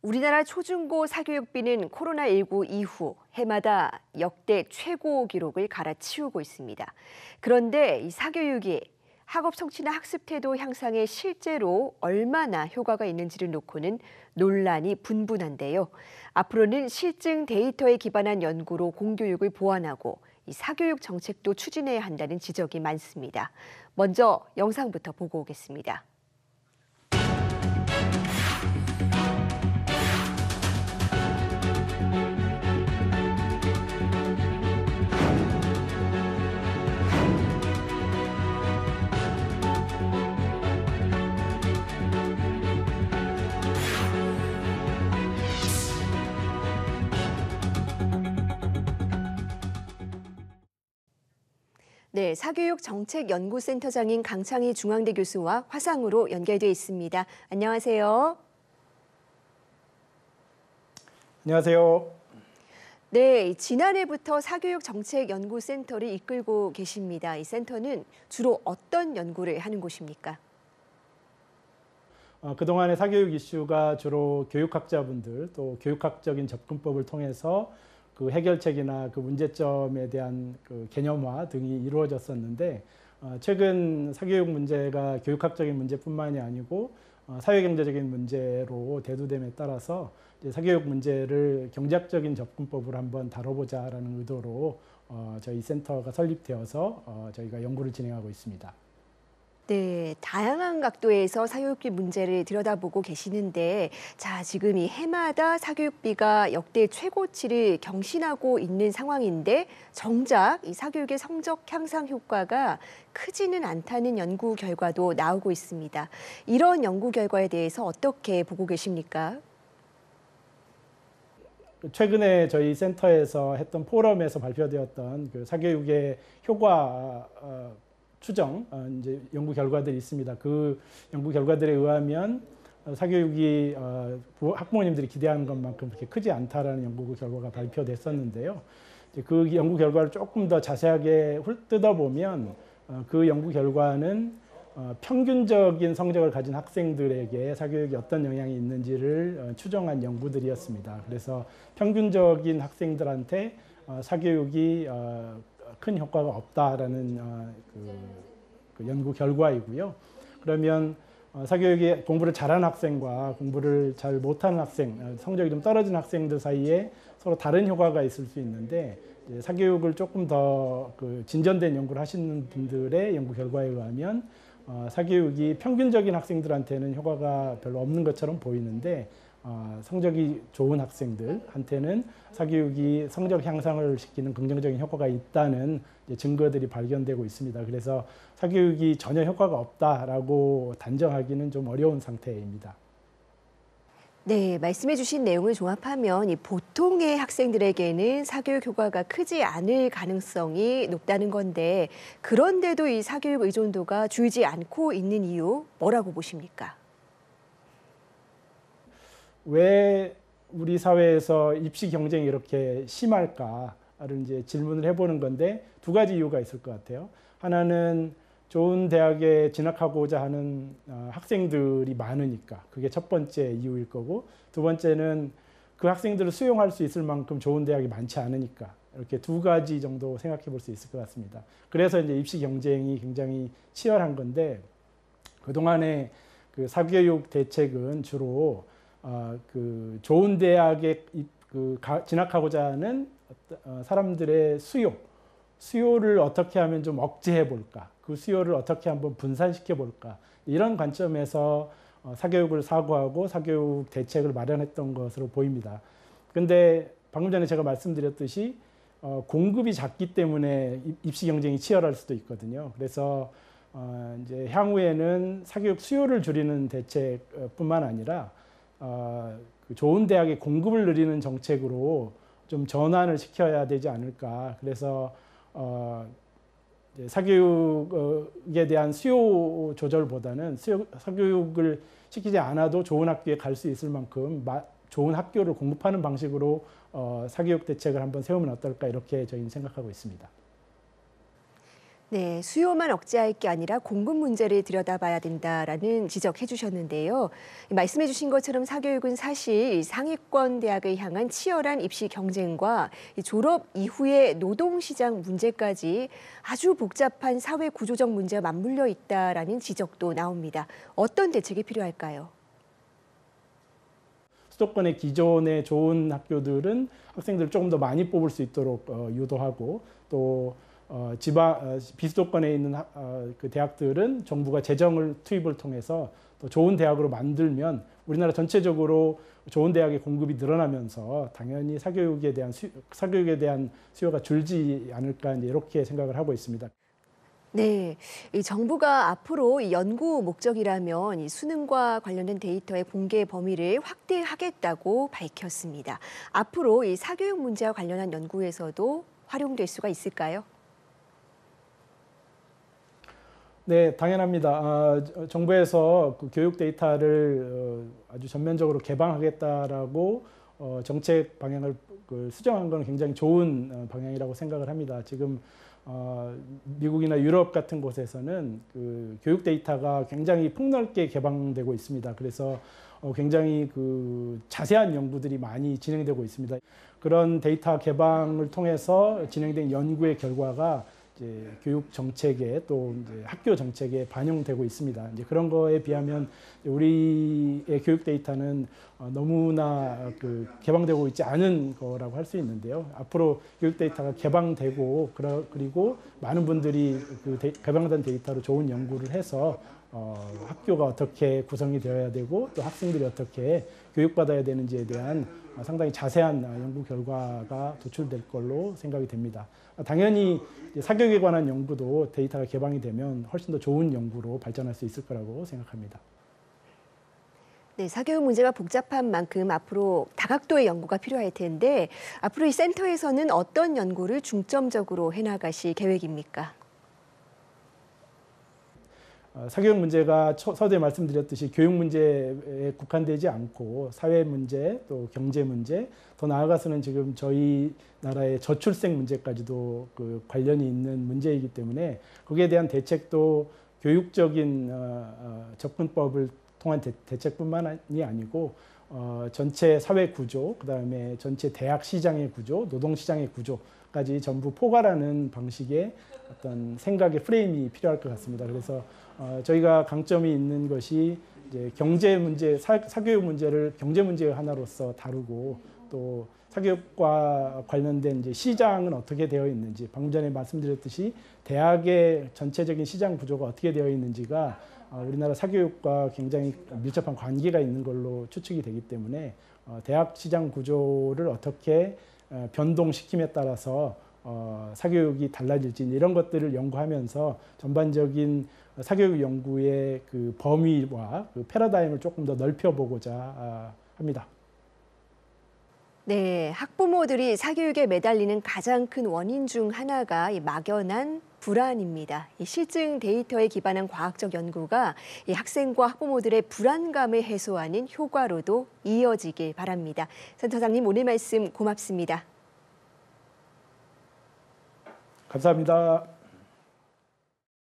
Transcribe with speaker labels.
Speaker 1: 우리나라 초중고 사교육비는 코로나19 이후 해마다 역대 최고 기록을 갈아치우고 있습니다. 그런데 이 사교육이 학업 성취나 학습 태도 향상에 실제로 얼마나 효과가 있는지를 놓고는 논란이 분분한데요. 앞으로는 실증 데이터에 기반한 연구로 공교육을 보완하고 이 사교육 정책도 추진해야 한다는 지적이 많습니다. 먼저 영상부터 보고 오겠습니다. 네, 사교육정책연구센터장인 강창희 중앙대 교수와 화상으로 연결돼 있습니다. 안녕하세요.
Speaker 2: 안녕하세요.
Speaker 1: 네, 지난해부터 사교육정책연구센터를 이끌고 계십니다. 이 센터는 주로 어떤 연구를 하는 곳입니까?
Speaker 2: 그동안의 사교육 이슈가 주로 교육학자분들 또 교육학적인 접근법을 통해서 그 해결책이나 그 문제점에 대한 그 개념화 등이 이루어졌었는데 최근 사교육 문제가 교육학적인 문제뿐만이 아니고 사회경제적인 문제로 대두됨에 따라서 이제 사교육 문제를 경제학적인 접근법으로 한번 다뤄보자라는 의도로 저희 센터가 설립되어서 저희가 연구를 진행하고 있습니다.
Speaker 1: 네, 다양한 각도에서 사교육비 문제를 들여다보고 계시는데, 자, 지금 이 해마다 사교육비가 역대 최고치를 경신하고 있는 상황인데, 정작 이 사교육의 성적 향상 효과가 크지는 않다는 연구 결과도 나오고 있습니다. 이런 연구 결과에 대해서 어떻게 보고 계십니까?
Speaker 2: 최근에 저희 센터에서 했던 포럼에서 발표되었던 그 사교육의 효과 추정 이제 연구 결과들이 있습니다. 그 연구 결과들에 의하면 사교육이 학부모님들이 기대하는 것만큼 그렇게 크지 않다라는 연구 결과가 발표됐었는데요. 그 연구 결과를 조금 더 자세하게 뜯어보면 그 연구 결과는 평균적인 성적을 가진 학생들에게 사교육이 어떤 영향이 있는지를 추정한 연구들이었습니다. 그래서 평균적인 학생들한테 사교육이 큰 효과가 없다라는 그 연구 결과이고요. 그러면 사교육이 공부를 잘하는 학생과 공부를 잘 못하는 학생, 성적이 좀 떨어진 학생들 사이에 서로 다른 효과가 있을 수 있는데 사교육을 조금 더 그 진전된 연구를 하시는 분들의 연구 결과에 의하면 사교육이 평균적인 학생들한테는 효과가 별로 없는 것처럼 보이는데 성적이 좋은 학생들한테는 사교육이 성적 향상을 시키는 긍정적인 효과가 있다는 증거들이 발견되고 있습니다. 그래서 사교육이 전혀 효과가 없다라고 단정하기는 좀 어려운 상태입니다.
Speaker 1: 네, 말씀해 주신 내용을 종합하면 이 보통의 학생들에게는 사교육 효과가 크지 않을 가능성이 높다는 건데, 그런데도 이 사교육 의존도가 줄지 않고 있는 이유 뭐라고 보십니까?
Speaker 2: 왜 우리 사회에서 입시 경쟁이 이렇게 심할까를 이제 질문을 해보는 건데 두 가지 이유가 있을 것 같아요. 하나는 좋은 대학에 진학하고자 하는 학생들이 많으니까 그게 첫 번째 이유일 거고, 두 번째는 그 학생들을 수용할 수 있을 만큼 좋은 대학이 많지 않으니까, 이렇게 두 가지 정도 생각해 볼 수 있을 것 같습니다. 그래서 이제 입시 경쟁이 굉장히 치열한 건데, 그동안의 그 사교육 대책은 주로 그 좋은 대학에 진학하고자 하는 사람들의 수요를 어떻게 하면 좀 억제해 볼까, 그 수요를 어떻게 한번 분산시켜 볼까, 이런 관점에서 사교육을 사고하고 사교육 대책을 마련했던 것으로 보입니다. 근데 방금 전에 제가 말씀드렸듯이 공급이 작기 때문에 입시 경쟁이 치열할 수도 있거든요. 그래서 이제 향후에는 사교육 수요를 줄이는 대책뿐만 아니라 그 좋은 대학의 공급을 늘리는 정책으로 좀 전환을 시켜야 되지 않을까. 그래서 사교육에 대한 수요 조절보다는 사교육을 시키지 않아도 좋은 학교에 갈 수 있을 만큼 좋은 학교를 공급하는 방식으로 사교육 대책을 한번 세우면 어떨까, 이렇게 저희는 생각하고 있습니다.
Speaker 1: 네, 수요만 억제할 게 아니라 공급 문제를 들여다봐야 된다라는 지적해 주셨는데요. 말씀해 주신 것처럼 사교육은 사실 상위권 대학을 향한 치열한 입시 경쟁과 졸업 이후의 노동시장 문제까지 아주 복잡한 사회 구조적 문제와 맞물려 있다라는 지적도 나옵니다. 어떤 대책이 필요할까요?
Speaker 2: 수도권의 기존의 좋은 학교들은 학생들을 조금 더 많이 뽑을 수 있도록 유도하고 또 비수도권에 있는 그 대학들은 정부가 재정을 투입을 통해서 또 좋은 대학으로 만들면 우리나라 전체적으로 좋은 대학의 공급이 늘어나면서 당연히 사교육에 대한 수요가 줄지 않을까 이렇게 생각을 하고 있습니다.
Speaker 1: 네, 이 정부가 앞으로 이 연구 목적이라면 이 수능과 관련된 데이터의 공개 범위를 확대하겠다고 밝혔습니다. 앞으로 이 사교육 문제와 관련한 연구에서도 활용될 수가 있을까요?
Speaker 2: 네, 당연합니다. 정부에서 그 교육 데이터를 아주 전면적으로 개방하겠다라고 정책 방향을 수정한 건 굉장히 좋은 방향이라고 생각을 합니다. 지금 미국이나 유럽 같은 곳에서는 그 교육 데이터가 굉장히 폭넓게 개방되고 있습니다. 그래서 굉장히 그 자세한 연구들이 많이 진행되고 있습니다. 그런 데이터 개방을 통해서 진행된 연구의 결과가 이제 교육 정책에 또 이제 학교 정책에 반영되고 있습니다. 이제 그런 거에 비하면 우리의 교육 데이터는 너무나 그 개방되고 있지 않은 거라고 할 수 있는데요. 앞으로 교육 데이터가 개방되고 그리고 많은 분들이 그 개방된 데이터로 좋은 연구를 해서 학교가 어떻게 구성이 되어야 되고 또 학생들이 어떻게 교육받아야 되는지에 대한 상당히 자세한 연구 결과가 도출될 걸로 생각이 됩니다. 당연히 사교육에 관한 연구도 데이터가 개방이 되면 훨씬 더 좋은 연구로 발전할 수 있을 거라고 생각합니다.
Speaker 1: 네, 사교육 문제가 복잡한 만큼 앞으로 다각도의 연구가 필요할 텐데 앞으로 이 센터에서는 어떤 연구를 중점적으로 해나가실 계획입니까?
Speaker 2: 사교육 문제가 서두에 말씀드렸듯이 교육 문제에 국한되지 않고 사회 문제, 또 경제 문제, 더 나아가서는 지금 저희 나라의 저출생 문제까지도 그 관련이 있는 문제이기 때문에 거기에 대한 대책도 교육적인 접근법을 통한 대책뿐만이 아니고 전체 사회 구조, 그다음에 전체 대학 시장의 구조, 노동 시장의 구조까지 전부 포괄하는 방식의 어떤 생각의 프레임이 필요할 것 같습니다. 그래서 저희가 강점이 있는 것이 이제 경제 문제, 사교육 문제를 경제 문제의 하나로서 다루고 또 사교육과 관련된 이제 시장은 어떻게 되어 있는지, 방금 전에 말씀드렸듯이 대학의 전체적인 시장 구조가 어떻게 되어 있는지가 우리나라 사교육과 굉장히 밀접한 관계가 있는 걸로 추측이 되기 때문에 대학 시장 구조를 어떻게 변동시킴에 따라서 사교육이 달라질지 이런 것들을 연구하면서 전반적인 사교육 연구의 그 범위와 그 패러다임을 조금 더 넓혀보고자 합니다.
Speaker 1: 네, 학부모들이 사교육에 매달리는 가장 큰 원인 중 하나가 이 막연한 불안입니다. 이 실증 데이터에 기반한 과학적 연구가 이 학생과 학부모들의 불안감을 해소하는 효과로도 이어지길 바랍니다. 센터장님, 오늘 말씀 고맙습니다.
Speaker 2: 감사합니다.